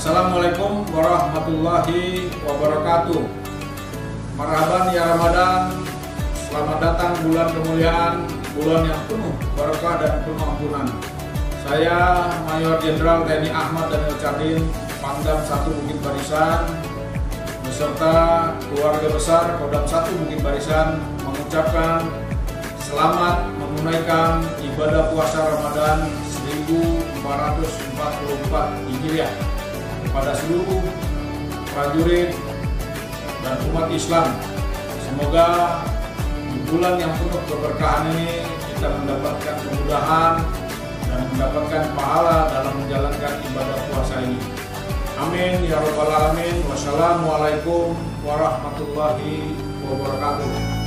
Assalamualaikum warahmatullahi wabarakatuh. Marhaban ya Ramadan. Selamat datang bulan kemuliaan, bulan yang penuh berkah dan penuh ampunan. Saya Mayor Jenderal TNI Ahmad Daniel Cardin, Pangdam 1 Bukit Barisan, beserta keluarga besar Kodam 1 Bukit Barisan mengucapkan selamat menunaikan ibadah puasa Ramadan 1444 Hijriah kepada seluruh prajurit dan umat Islam. Semoga di bulan yang penuh keberkahan ini kita mendapatkan kemudahan dan mendapatkan pahala dalam menjalankan ibadah puasa ini. Amin ya rabbal alamin. Wassalamualaikum warahmatullahi wabarakatuh.